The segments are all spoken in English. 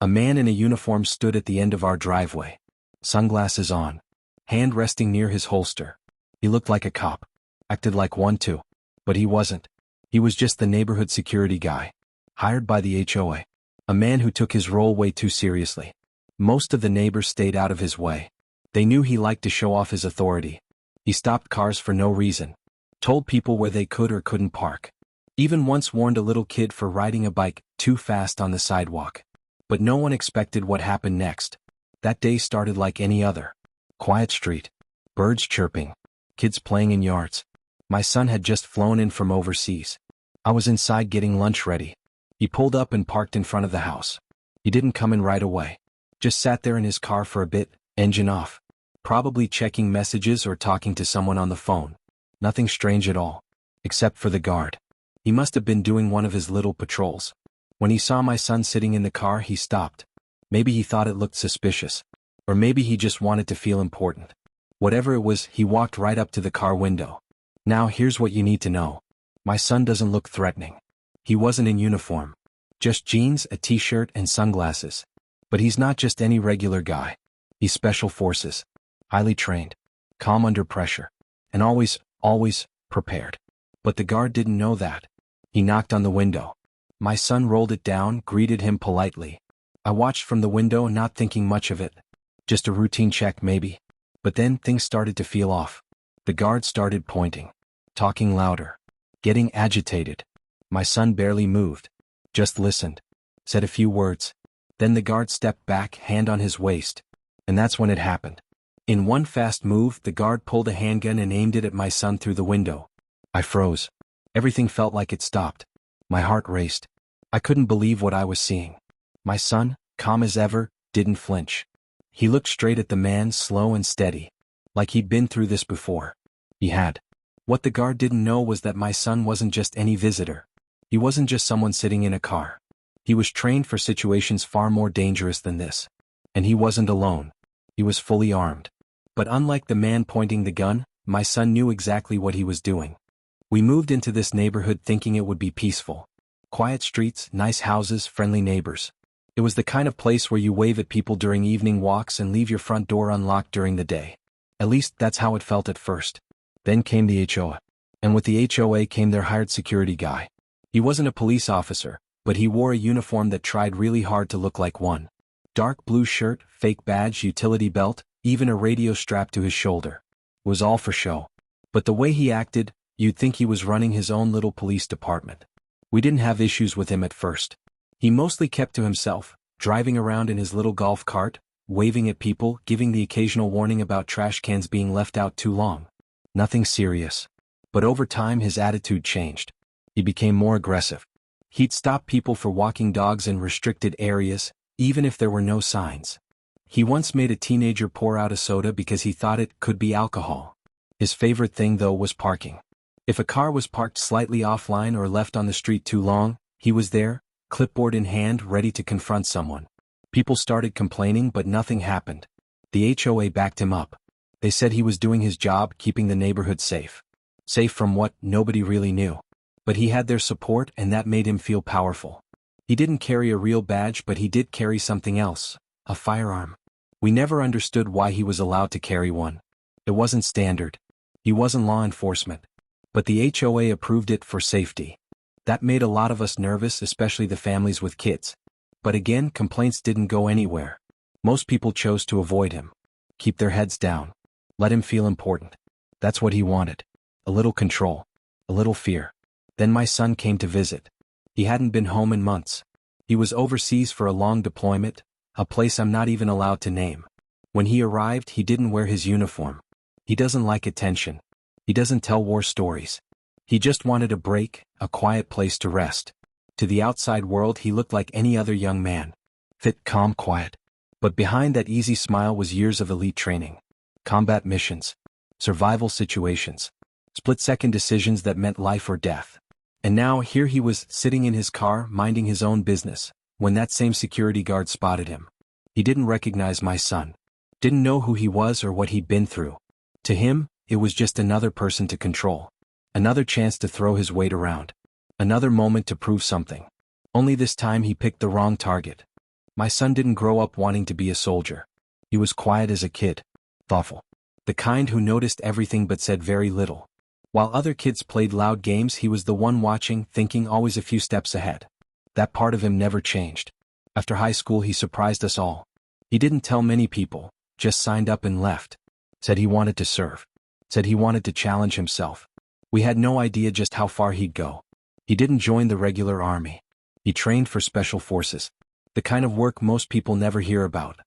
A man in a uniform stood at the end of our driveway. Sunglasses on. Hand resting near his holster. He looked like a cop. Acted like one too. But he wasn't. He was just the neighborhood security guy. Hired by the HOA. A man who took his role way too seriously. Most of the neighbors stayed out of his way. They knew he liked to show off his authority. He stopped cars for no reason. Told people where they could or couldn't park. Even once warned a little kid for riding a bike too fast on the sidewalk. But no one expected what happened next. That day started like any other. Quiet street. Birds chirping. Kids playing in yards. My son had just flown in from overseas. I was inside getting lunch ready. He pulled up and parked in front of the house. He didn't come in right away. Just sat there in his car for a bit, engine off. Probably checking messages or talking to someone on the phone. Nothing strange at all. Except for the guard. He must have been doing one of his little patrols. When he saw my son sitting in the car, he stopped. Maybe he thought it looked suspicious. Or maybe he just wanted to feel important. Whatever it was, he walked right up to the car window. Now here's what you need to know. My son doesn't look threatening. He wasn't in uniform. Just jeans, a t-shirt, and sunglasses. But he's not just any regular guy. He's special forces. Highly trained. Calm under pressure. And always prepared. But the guard didn't know that. He knocked on the window. My son rolled it down, greeted him politely. I watched from the window, not thinking much of it. Just a routine check maybe. But then things started to feel off. The guard started pointing. Talking louder. Getting agitated. My son barely moved. Just listened. Said a few words. Then the guard stepped back, hand on his waist. And that's when it happened. In one fast move, the guard pulled a handgun and aimed it at my son through the window. I froze. Everything felt like it stopped. My heart raced. I couldn't believe what I was seeing. My son, calm as ever, didn't flinch. He looked straight at the man, slow and steady. Like he'd been through this before. He had. What the guard didn't know was that my son wasn't just any visitor. He wasn't just someone sitting in a car. He was trained for situations far more dangerous than this. And he wasn't alone. He was fully armed. But unlike the man pointing the gun, my son knew exactly what he was doing. We moved into this neighborhood thinking it would be peaceful. Quiet streets, nice houses, friendly neighbors. It was the kind of place where you wave at people during evening walks and leave your front door unlocked during the day. At least that's how it felt at first. Then came the HOA. And with the HOA came their hired security guy. He wasn't a police officer, but he wore a uniform that tried really hard to look like one. Dark blue shirt, fake badge, utility belt, even a radio strapped to his shoulder. It was all for show. But the way he acted, you'd think he was running his own little police department. We didn't have issues with him at first. He mostly kept to himself, driving around in his little golf cart, waving at people, giving the occasional warning about trash cans being left out too long. Nothing serious. But over time his attitude changed. He became more aggressive. He'd stop people for walking dogs in restricted areas, even if there were no signs. He once made a teenager pour out a soda because he thought it could be alcohol. His favorite thing though was parking. If a car was parked slightly offline or left on the street too long, he was there, clipboard in hand, ready to confront someone. People started complaining but nothing happened. The HOA backed him up. They said he was doing his job, keeping the neighborhood safe. Safe from what? Nobody really knew. But he had their support and that made him feel powerful. He didn't carry a real badge but he did carry something else, a firearm. We never understood why he was allowed to carry one. It wasn't standard. He wasn't law enforcement. But the HOA approved it for safety. That made a lot of us nervous, especially the families with kids. But again, complaints didn't go anywhere. Most people chose to avoid him. Keep their heads down. Let him feel important. That's what he wanted. A little control. A little fear. Then my son came to visit. He hadn't been home in months. He was overseas for a long deployment, a place I'm not even allowed to name. When he arrived, he didn't wear his uniform. He doesn't like attention. He doesn't tell war stories. He just wanted a break, a quiet place to rest. To the outside world he looked like any other young man. Fit, calm, quiet. But behind that easy smile was years of elite training. Combat missions. Survival situations. Split-second decisions that meant life or death. And now here he was, sitting in his car, minding his own business, when that same security guard spotted him. He didn't recognize my son. Didn't know who he was or what he'd been through. To him, it was just another person to control. Another chance to throw his weight around. Another moment to prove something. Only this time he picked the wrong target. My son didn't grow up wanting to be a soldier. He was quiet as a kid, thoughtful. The kind who noticed everything but said very little. While other kids played loud games, he was the one watching, thinking, always a few steps ahead. That part of him never changed. After high school he surprised us all. He didn't tell many people, just signed up and left. Said he wanted to serve. Said he wanted to challenge himself. We had no idea just how far he'd go. He didn't join the regular army. He trained for special forces. The kind of work most people never hear about.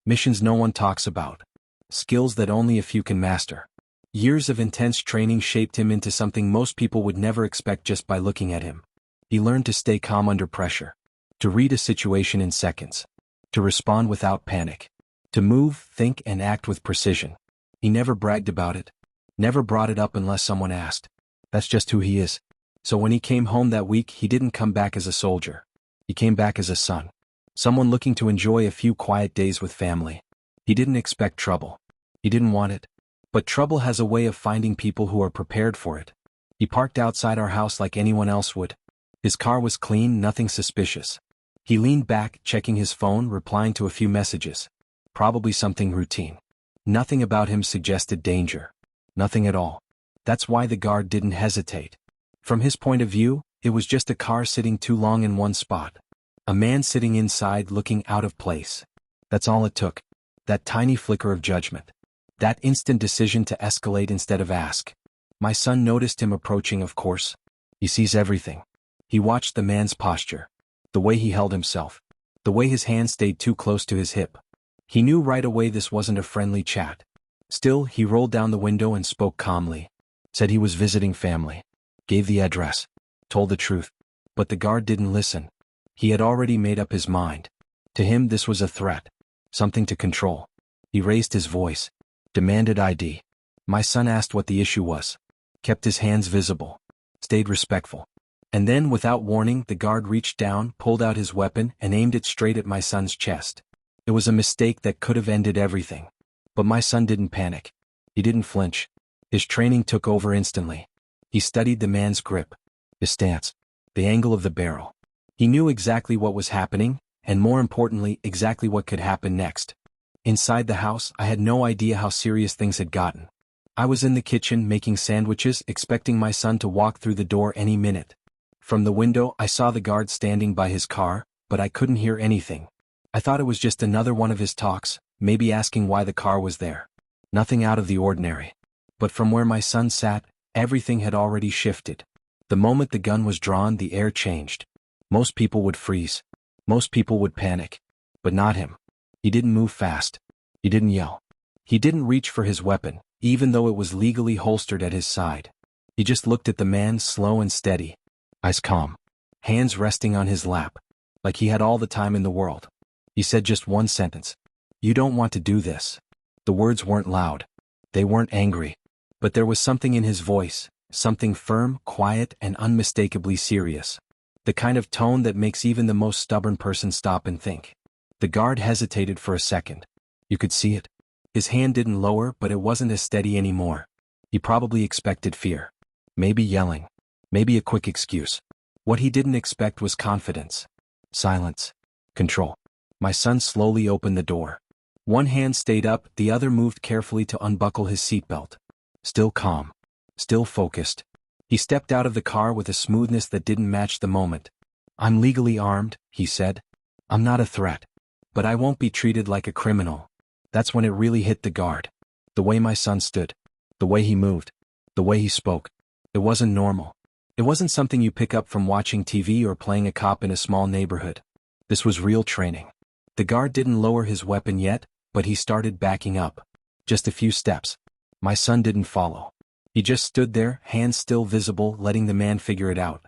Missions no one talks about. Skills that only a few can master. Years of intense training shaped him into something most people would never expect just by looking at him. He learned to stay calm under pressure. To read a situation in seconds. To respond without panic. To move, think, and act with precision. He never bragged about it. Never brought it up unless someone asked. That's just who he is. So when he came home that week, he didn't come back as a soldier. He came back as a son. Someone looking to enjoy a few quiet days with family. He didn't expect trouble. He didn't want it. But trouble has a way of finding people who are prepared for it. He parked outside our house like anyone else would. His car was clean, nothing suspicious. He leaned back, checking his phone, replying to a few messages. Probably something routine. Nothing about him suggested danger. Nothing at all. That's why the guard didn't hesitate. From his point of view, it was just a car sitting too long in one spot. A man sitting inside looking out of place. That's all it took. That tiny flicker of judgment. That instant decision to escalate instead of ask. My son noticed him approaching, of course. He sees everything. He watched the man's posture. The way he held himself. The way his hand stayed too close to his hip. He knew right away this wasn't a friendly chat. Still, he rolled down the window and spoke calmly. Said he was visiting family. Gave the address. Told the truth. But the guard didn't listen. He had already made up his mind. To him this was a threat. Something to control. He raised his voice. Demanded ID. My son asked what the issue was. Kept his hands visible. Stayed respectful. And then, without warning, the guard reached down, pulled out his weapon, and aimed it straight at my son's chest. It was a mistake that could have ended everything. But my son didn't panic. He didn't flinch. His training took over instantly. He studied the man's grip. His stance. The angle of the barrel. He knew exactly what was happening, and more importantly, exactly what could happen next. Inside the house, I had no idea how serious things had gotten. I was in the kitchen making sandwiches, expecting my son to walk through the door any minute. From the window, I saw the guard standing by his car, but I couldn't hear anything. I thought it was just another one of his talks, maybe asking why the car was there. Nothing out of the ordinary. But from where my son sat, everything had already shifted. The moment the gun was drawn, the air changed. Most people would freeze. Most people would panic. But not him. He didn't move fast. He didn't yell. He didn't reach for his weapon, even though it was legally holstered at his side. He just looked at the man, slow and steady. Eyes calm. Hands resting on his lap. Like he had all the time in the world. He said just one sentence. You don't want to do this. The words weren't loud. They weren't angry. But there was something in his voice, something firm, quiet, and unmistakably serious. The kind of tone that makes even the most stubborn person stop and think. The guard hesitated for a second. You could see it. His hand didn't lower, but it wasn't as steady anymore. He probably expected fear. Maybe yelling. Maybe a quick excuse. What he didn't expect was confidence. Silence. Control. My son slowly opened the door. One hand stayed up, the other moved carefully to unbuckle his seatbelt. Still calm. Still focused. He stepped out of the car with a smoothness that didn't match the moment. I'm legally armed, he said. I'm not a threat. But I won't be treated like a criminal. That's when it really hit the guard. The way my son stood. The way he moved. The way he spoke. It wasn't normal. It wasn't something you pick up from watching TV or playing a cop in a small neighborhood. This was real training. The guard didn't lower his weapon yet, but he started backing up. Just a few steps. My son didn't follow. He just stood there, hands still visible, letting the man figure it out.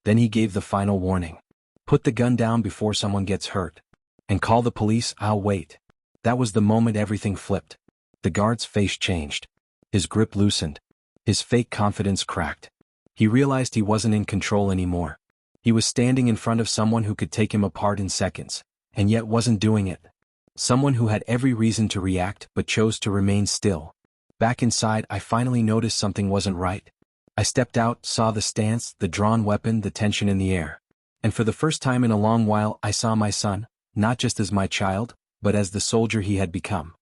Then he gave the final warning. Put the gun down before someone gets hurt. And call the police, I'll wait. That was the moment everything flipped. The guard's face changed. His grip loosened. His fake confidence cracked. He realized he wasn't in control anymore. He was standing in front of someone who could take him apart in seconds, and yet wasn't doing it. Someone who had every reason to react but chose to remain still. Back inside, I finally noticed something wasn't right. I stepped out, saw the stance, the drawn weapon, the tension in the air. And for the first time in a long while, I saw my son, not just as my child, but as the soldier he had become.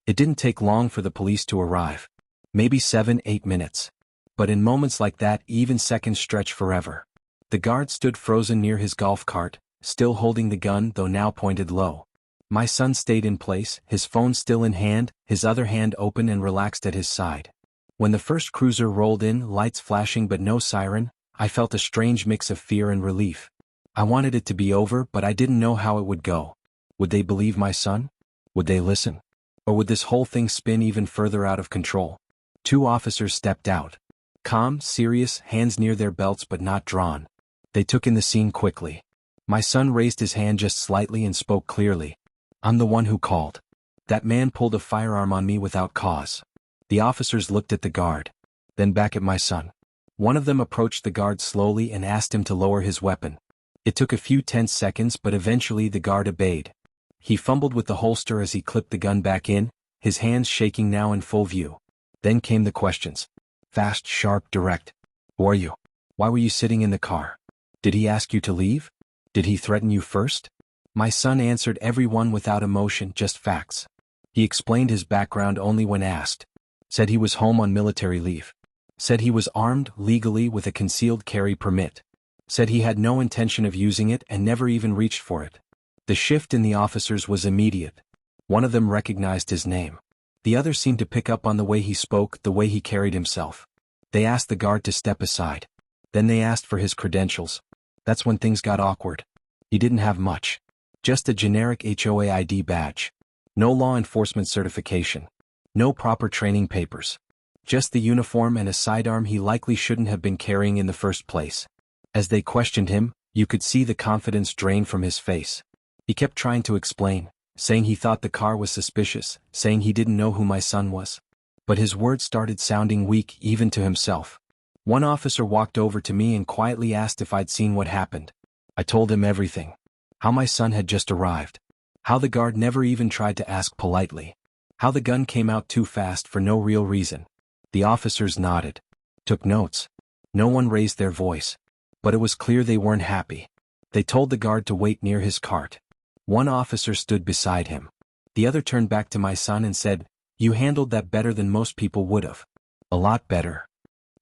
It didn't take long for the police to arrive. Maybe 7-8 minutes. But in moments like that, even seconds stretch forever. The guard stood frozen near his golf cart, still holding the gun though now pointed low. My son stayed in place, his phone still in hand, his other hand open and relaxed at his side. When the first cruiser rolled in, lights flashing but no siren, I felt a strange mix of fear and relief. I wanted it to be over, but I didn't know how it would go. Would they believe my son? Would they listen? Or would this whole thing spin even further out of control? 2 officers stepped out. Calm, serious, hands near their belts but not drawn. They took in the scene quickly. My son raised his hand just slightly and spoke clearly. "I'm the one who called. That man pulled a firearm on me without cause." The officers looked at the guard, then back at my son. One of them approached the guard slowly and asked him to lower his weapon. It took a few tense seconds, but eventually the guard obeyed. He fumbled with the holster as he clipped the gun back in, his hands shaking now in full view. Then came the questions. Fast, sharp, direct. "Who are you? Why were you sitting in the car? Did he ask you to leave? Did he threaten you first?" My son answered every one without emotion, just facts. He explained his background only when asked. Said he was home on military leave. Said he was armed, legally, with a concealed carry permit. Said he had no intention of using it and never even reached for it. The shift in the officers was immediate. One of them recognized his name. The other seemed to pick up on the way he spoke, the way he carried himself. They asked the guard to step aside. Then they asked for his credentials. That's when things got awkward. He didn't have much. Just a generic HOA ID badge. No law enforcement certification. No proper training papers. Just the uniform and a sidearm he likely shouldn't have been carrying in the first place. As they questioned him, you could see the confidence drain from his face. He kept trying to explain, saying he thought the car was suspicious, saying he didn't know who my son was. But his words started sounding weak even to himself. One officer walked over to me and quietly asked if I'd seen what happened. I told him everything. How my son had just arrived. How the guard never even tried to ask politely. How the gun came out too fast for no real reason. The officers nodded. Took notes. No one raised their voice. But it was clear they weren't happy. They told the guard to wait near his cart. One officer stood beside him. The other turned back to my son and said, "You handled that better than most people would have. A lot better."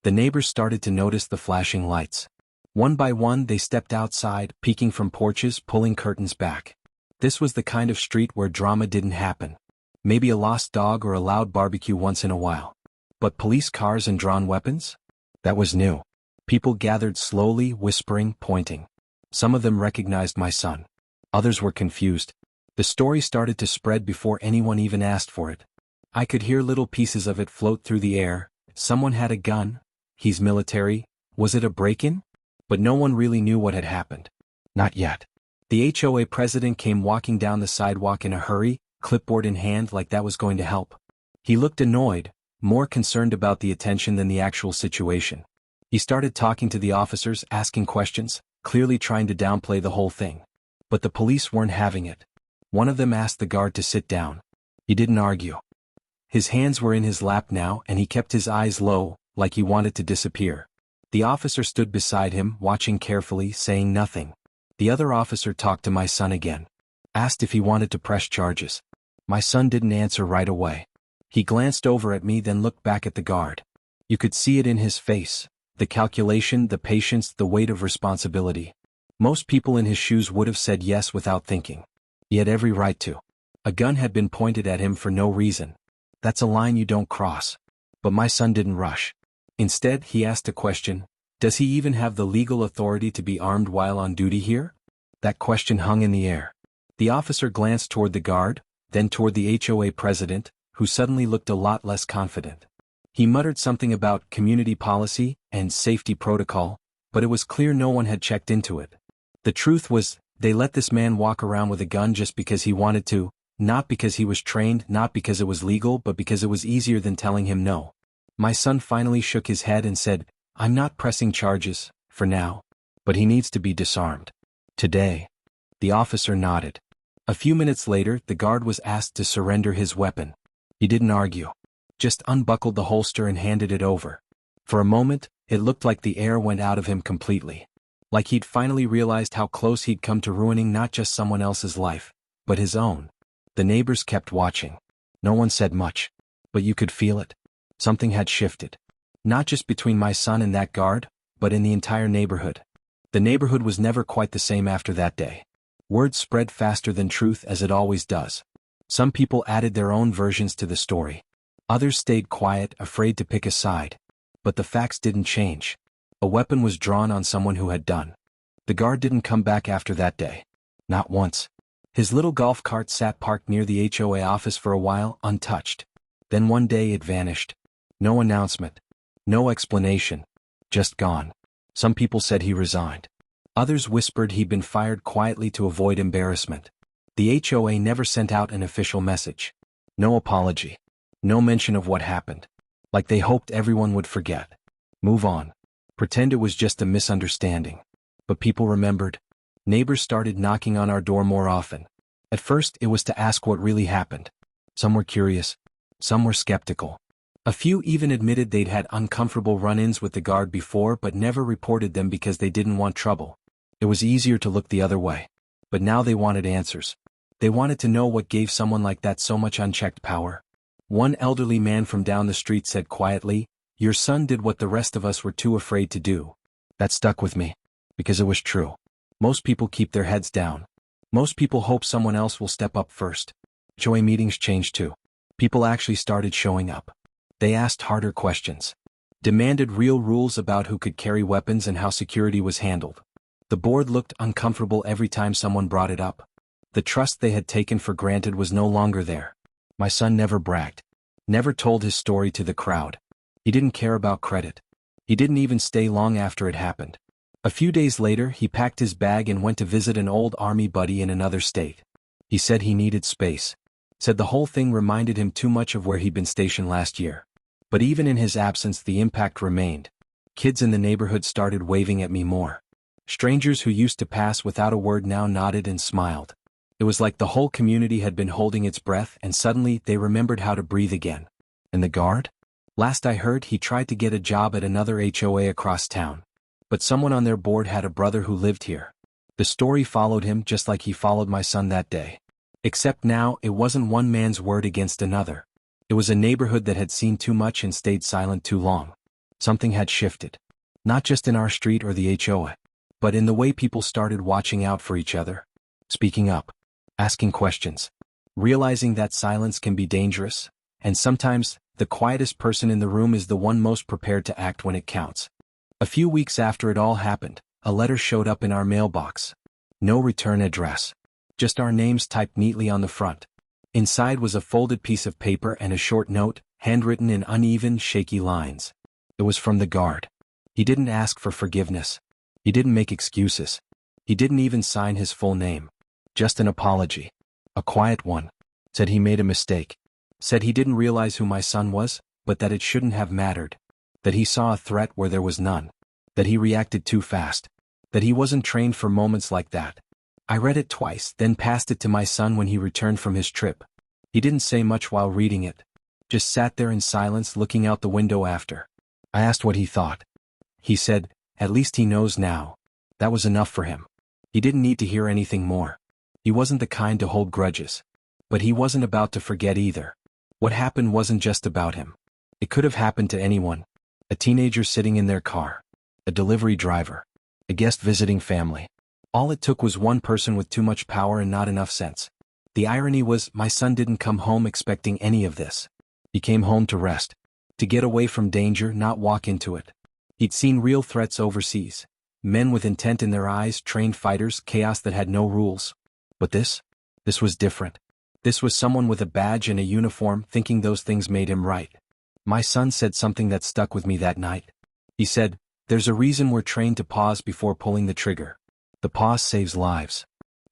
The neighbors started to notice the flashing lights. One by one they stepped outside, peeking from porches, pulling curtains back. This was the kind of street where drama didn't happen. Maybe a lost dog or a loud barbecue once in a while. But police cars and drawn weapons? That was new. People gathered slowly, whispering, pointing. Some of them recognized my son. Others were confused. The story started to spread before anyone even asked for it. I could hear little pieces of it float through the air. Someone had a gun. He's military. Was it a break-in? But no one really knew what had happened. Not yet. The HOA president came walking down the sidewalk in a hurry, clipboard in hand, like that was going to help. He looked annoyed, more concerned about the attention than the actual situation. He started talking to the officers, asking questions, clearly trying to downplay the whole thing. But the police weren't having it. One of them asked the guard to sit down. He didn't argue. His hands were in his lap now and he kept his eyes low, like he wanted to disappear. The officer stood beside him, watching carefully, saying nothing. The other officer talked to my son again. Asked if he wanted to press charges. My son didn't answer right away. He glanced over at me, then looked back at the guard. You could see it in his face. The calculation, the patience, the weight of responsibility. Most people in his shoes would have said yes without thinking. He had every right to. A gun had been pointed at him for no reason. That's a line you don't cross. But my son didn't rush. Instead, he asked a question. Does he even have the legal authority to be armed while on duty here? That question hung in the air. The officer glanced toward the guard, then toward the HOA president, who suddenly looked a lot less confident. He muttered something about community policy and safety protocol, but it was clear no one had checked into it. The truth was, they let this man walk around with a gun just because he wanted to, not because he was trained, not because it was legal, but because it was easier than telling him no. My son finally shook his head and said, "I'm not pressing charges, for now. But he needs to be disarmed. Today." The officer nodded. A few minutes later, the guard was asked to surrender his weapon. He didn't argue. Just unbuckled the holster and handed it over. For a moment, it looked like the air went out of him completely. Like he'd finally realized how close he'd come to ruining not just someone else's life, but his own. The neighbors kept watching. No one said much. But you could feel it. Something had shifted. Not just between my son and that guard, but in the entire neighborhood. The neighborhood was never quite the same after that day. Word spread faster than truth, as it always does. Some people added their own versions to the story. Others stayed quiet, afraid to pick a side. But the facts didn't change. A weapon was drawn on someone who had done. The guard didn't come back after that day. Not once. His little golf cart sat parked near the HOA office for a while, untouched. Then one day it vanished. No announcement. No explanation. Just gone. Some people said he resigned. Others whispered he'd been fired quietly to avoid embarrassment. The HOA never sent out an official message. No apology. No mention of what happened. Like they hoped everyone would forget. Move on. Pretend it was just a misunderstanding. But people remembered. Neighbors started knocking on our door more often. At first, it was to ask what really happened. Some were curious. Some were skeptical. A few even admitted they'd had uncomfortable run-ins with the guard before but never reported them because they didn't want trouble. It was easier to look the other way. But now they wanted answers. They wanted to know what gave someone like that so much unchecked power. One elderly man from down the street said quietly, "Your son did what the rest of us were too afraid to do." That stuck with me. Because it was true. Most people keep their heads down. Most people hope someone else will step up first. HOA meetings changed too. People actually started showing up. They asked harder questions. Demanded real rules about who could carry weapons and how security was handled. The board looked uncomfortable every time someone brought it up. The trust they had taken for granted was no longer there. My son never bragged. Never told his story to the crowd. He didn't care about credit. He didn't even stay long after it happened. A few days later, he packed his bag and went to visit an old army buddy in another state. He said he needed space. Said the whole thing reminded him too much of where he'd been stationed last year. But even in his absence, the impact remained. Kids in the neighborhood started waving at me more. Strangers who used to pass without a word now nodded and smiled. It was like the whole community had been holding its breath, and suddenly they remembered how to breathe again. And the guard? Last I heard, he tried to get a job at another HOA across town. But someone on their board had a brother who lived here. The story followed him just like he followed my son that day. Except now, it wasn't one man's word against another. It was a neighborhood that had seen too much and stayed silent too long. Something had shifted. Not just in our street or the HOA, but in the way people started watching out for each other. Speaking up. Asking questions. Realizing that silence can be dangerous, and sometimes, the quietest person in the room is the one most prepared to act when it counts. A few weeks after it all happened, a letter showed up in our mailbox. No return address. Just our names typed neatly on the front. Inside was a folded piece of paper and a short note, handwritten in uneven, shaky lines. It was from the guard. He didn't ask for forgiveness. He didn't make excuses. He didn't even sign his full name. Just an apology. A quiet one. Said he made a mistake. Said he didn't realize who my son was, but that it shouldn't have mattered. That he saw a threat where there was none. That he reacted too fast. That he wasn't trained for moments like that. I read it twice, then passed it to my son when he returned from his trip. He didn't say much while reading it. Just sat there in silence looking out the window after. I asked what he thought. He said, "At least he knows now." That was enough for him. He didn't need to hear anything more. He wasn't the kind to hold grudges. But he wasn't about to forget either. What happened wasn't just about him. It could have happened to anyone. A teenager sitting in their car. A delivery driver. A guest visiting family. All it took was one person with too much power and not enough sense. The irony was, my son didn't come home expecting any of this. He came home to rest. To get away from danger, not walk into it. He'd seen real threats overseas. Men with intent in their eyes, trained fighters, chaos that had no rules. But this was different. This was someone with a badge and a uniform thinking those things made him right. My son said something that stuck with me that night. He said, "There's a reason we're trained to pause before pulling the trigger. The pause saves lives.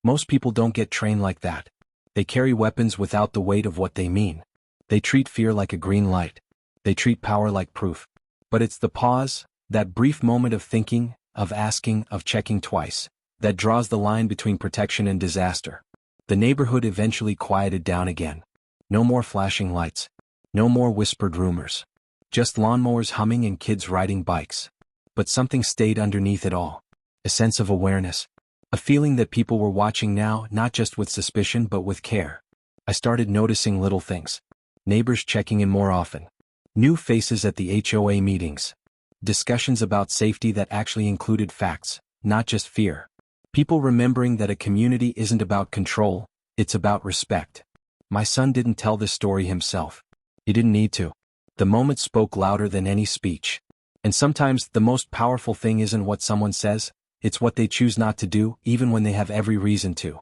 Most people don't get trained like that. They carry weapons without the weight of what they mean. They treat fear like a green light. They treat power like proof. But it's the pause, that brief moment of thinking, of asking, of checking twice, that draws the line between protection and disaster." The neighborhood eventually quieted down again. No more flashing lights. No more whispered rumors. Just lawnmowers humming and kids riding bikes. But something stayed underneath it all. A sense of awareness. A feeling that people were watching now, not just with suspicion but with care. I started noticing little things. Neighbors checking in more often. New faces at the HOA meetings. Discussions about safety that actually included facts, not just fear. People remembering that a community isn't about control, it's about respect. My son didn't tell this story himself. He didn't need to. The moment spoke louder than any speech. And sometimes the most powerful thing isn't what someone says, it's what they choose not to do, even when they have every reason to.